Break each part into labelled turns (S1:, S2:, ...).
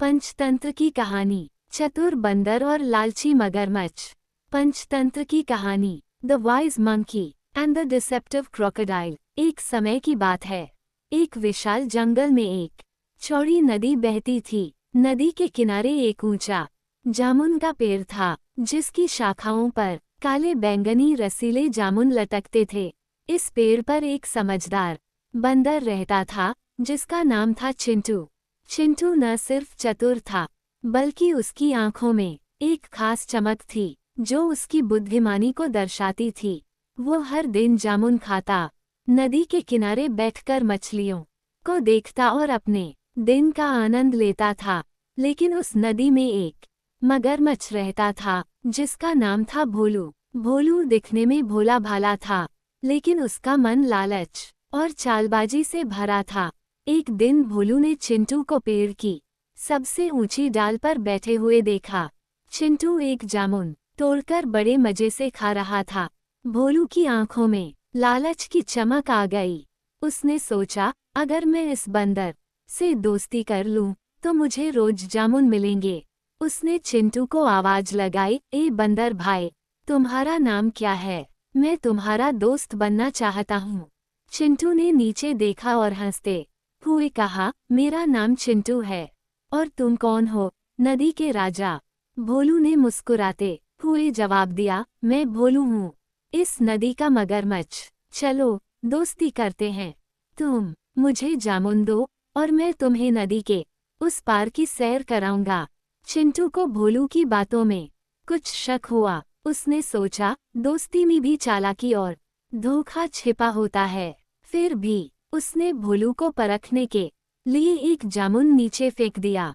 S1: पंचतंत्र की कहानी, चतुर बंदर और लालची मगरमच्छ। पंचतंत्र की कहानी, the wise monkey and the deceptive crocodile. एक समय की बात है। एक विशाल जंगल में एक चौड़ी नदी बहती थी। नदी के किनारे एक ऊंचा जामुन का पेड़ था, जिसकी शाखाओं पर काले बैंगनी रसीले जामुन लटकते थे। इस पेड़ पर एक समझदार बंदर रहता था, जिसका नाम था चिंटू। चिंटू न सिर्फ चतुर था, बल्कि उसकी आंखों में एक खास चमक थी, जो उसकी बुद्धिमानी को दर्शाती थी। वो हर दिन जामुन खाता, नदी के किनारे बैठकर मछलियों को देखता और अपने दिन का आनंद लेता था। लेकिन उस नदी में एक मगरमच्छ रहता था, जिसका नाम था भोलू। भोलू दिखने में भोला भाला था, लेकिन उसका मन लालच और चालबाजी से भरा था। एक दिन भोलू ने चिंटू को पेड़ की सबसे ऊंची डाल पर बैठे हुए देखा। चिंटू एक जामुन तोड़कर बड़े मजे से खा रहा था। भोलू की आंखों में लालच की चमक आ गई। उसने सोचा, अगर मैं इस बंदर से दोस्ती कर लूं, तो मुझे रोज जामुन मिलेंगे। उसने चिंटू को आवाज लगाई, ए बंदर भाई, तुम्हारा नाम क्या है? मैं तुम्हारा दोस्त बनना चाहता हूँ। चिंटू ने नीचे देखा और हंसते हुए कहा, मेरा नाम चिंटू है। और तुम कौन हो? नदी के राजा। भोलू ने मुस्कुराते हुए जवाब दिया, मैं भोलू हूँ, इस नदी का मगरमच्छ। चलो दोस्ती करते हैं। तुम मुझे जामुन दो और मैं तुम्हें नदी के उस पार की सैर कराऊंगा। चिंटू को भोलू की बातों में कुछ शक हुआ। उसने सोचा, दोस्ती में भी चालाकी और धोखा छिपा होता है। फिर भी उसने भोलू को परखने के लिए एक जामुन नीचे फेंक दिया।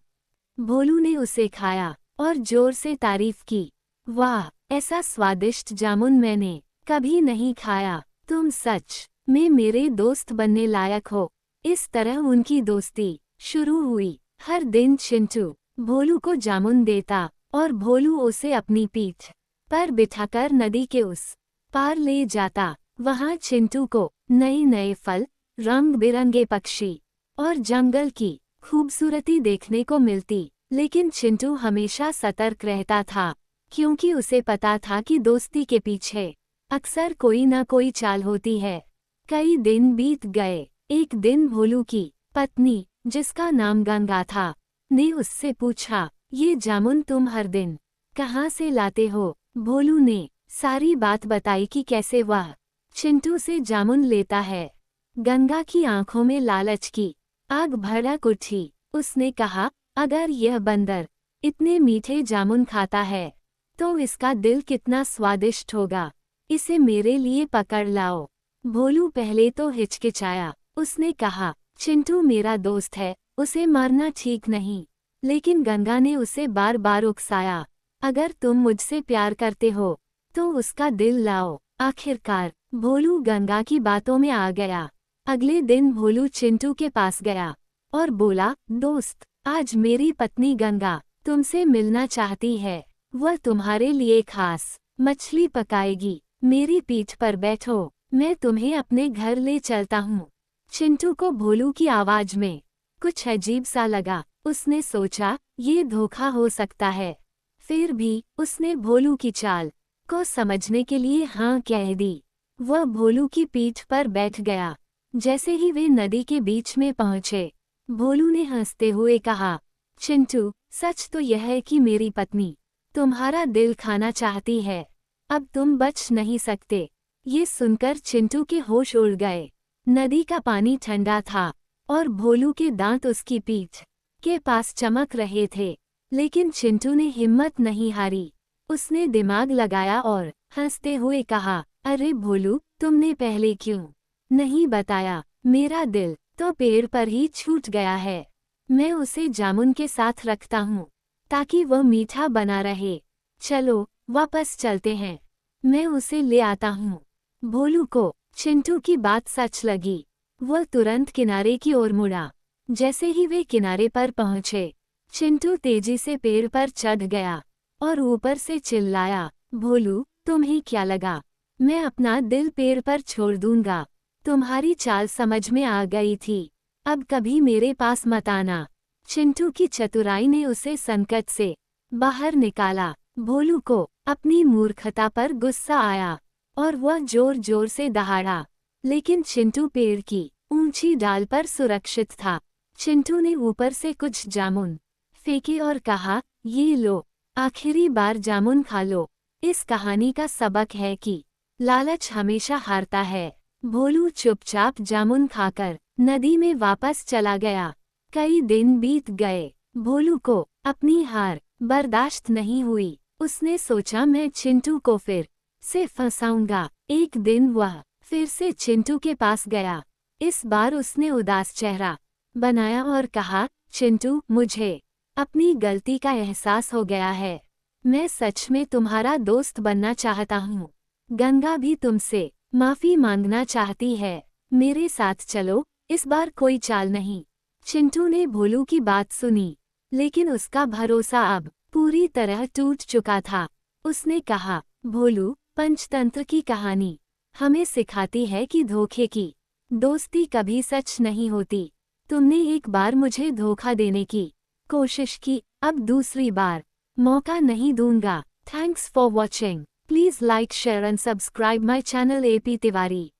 S1: भोलू ने उसे खाया और जोर से तारीफ की, वाह, ऐसा स्वादिष्ट जामुन मैंने कभी नहीं खाया। तुम सच में मेरे दोस्त बनने लायक हो। इस तरह उनकी दोस्ती शुरू हुई। हर दिन चिंटू भोलू को जामुन देता और भोलू उसे अपनी पीठ पर बिठाकर नदी के उस पार ले जाता। वहां चिंटू को नए नए फल, रंग बिरंगे पक्षी और जंगल की खूबसूरती देखने को मिलती। लेकिन चिंटू हमेशा सतर्क रहता था, क्योंकि उसे पता था कि दोस्ती के पीछे अक्सर कोई न कोई चाल होती है। कई दिन बीत गए। एक दिन भोलू की पत्नी, जिसका नाम गंगा था, ने उससे पूछा, ये जामुन तुम हर दिन कहाँ से लाते हो? भोलू ने सारी बात बताई कि कैसे वह चिंटू से जामुन लेता है। गंगा की आंखों में लालच की आग भड़क उठी। उसने कहा, अगर यह बंदर इतने मीठे जामुन खाता है, तो इसका दिल कितना स्वादिष्ट होगा। इसे मेरे लिए पकड़ लाओ। भोलू पहले तो हिचकिचाया। उसने कहा, चिंटू मेरा दोस्त है, उसे मारना ठीक नहीं। लेकिन गंगा ने उसे बार बार उकसाया, अगर तुम मुझसे प्यार करते हो, तो उसका दिल लाओ। आखिरकार भोलू गंगा की बातों में आ गया। अगले दिन भोलू चिंटू के पास गया और बोला, दोस्त, आज मेरी पत्नी गंगा तुमसे मिलना चाहती है। वह तुम्हारे लिए खास मछली पकाएगी। मेरी पीठ पर बैठो, मैं तुम्हें अपने घर ले चलता हूँ। चिंटू को भोलू की आवाज में कुछ अजीब सा लगा। उसने सोचा, ये धोखा हो सकता है। फिर भी उसने भोलू की चाल को समझने के लिए हाँ कह दी। वह भोलू की पीठ पर बैठ गया। जैसे ही वे नदी के बीच में पहुंचे, भोलू ने हंसते हुए कहा, चिंटू, सच तो यह है कि मेरी पत्नी तुम्हारा दिल खाना चाहती है। अब तुम बच नहीं सकते। ये सुनकर चिंटू के होश उड़ गए। नदी का पानी ठंडा था और भोलू के दांत उसकी पीठ के पास चमक रहे थे। लेकिन चिंटू ने हिम्मत नहीं हारी। उसने दिमाग लगाया और हंसते हुए कहा, अरे भोलू, तुमने पहले क्यों नहीं बताया? मेरा दिल तो पेड़ पर ही छूट गया है। मैं उसे जामुन के साथ रखता हूँ, ताकि वह मीठा बना रहे। चलो वापस चलते हैं, मैं उसे ले आता हूँ। भोलू को चिंटू की बात सच लगी। वह तुरंत किनारे की ओर मुड़ा। जैसे ही वे किनारे पर पहुंचे, चिंटू तेजी से पेड़ पर चढ़ गया और ऊपर से चिल्लाया, भोलू, तुम्हें क्या लगा मैं अपना दिल पेड़ पर छोड़ दूंगा? तुम्हारी चाल समझ में आ गई थी। अब कभी मेरे पास मत आना। चिंटू की चतुराई ने उसे संकट से बाहर निकाला। भोलू को अपनी मूर्खता पर गुस्सा आया और वह जोर जोर से दहाड़ा, लेकिन चिंटू पेड़ की ऊंची डाल पर सुरक्षित था। चिंटू ने ऊपर से कुछ जामुन फेंके और कहा, ये लो, आखिरी बार जामुन खा लो। इस कहानी का सबक है कि लालच हमेशा हारता है। भोलू चुपचाप जामुन खाकर नदी में वापस चला गया। कई दिन बीत गए। भोलू को अपनी हार बर्दाश्त नहीं हुई। उसने सोचा, मैं चिंटू को फिर से फंसाऊंगा। एक दिन वह फिर से चिंटू के पास गया। इस बार उसने उदास चेहरा बनाया और कहा, चिंटू, मुझे अपनी गलती का एहसास हो गया है। मैं सच में तुम्हारा दोस्त बनना चाहता हूँ। गंगा भी तुमसे माफी मांगना चाहती है। मेरे साथ चलो, इस बार कोई चाल नहीं। चिंटू ने भोलू की बात सुनी, लेकिन उसका भरोसा अब पूरी तरह टूट चुका था। उसने कहा, भोलू, पंचतंत्र की कहानी हमें सिखाती है कि धोखे की दोस्ती कभी सच नहीं होती। तुमने एक बार मुझे धोखा देने की कोशिश की, अब दूसरी बार मौका नहीं दूंगा। Thanks for watching. Please like, share and subscribe my channel AP Tiwari.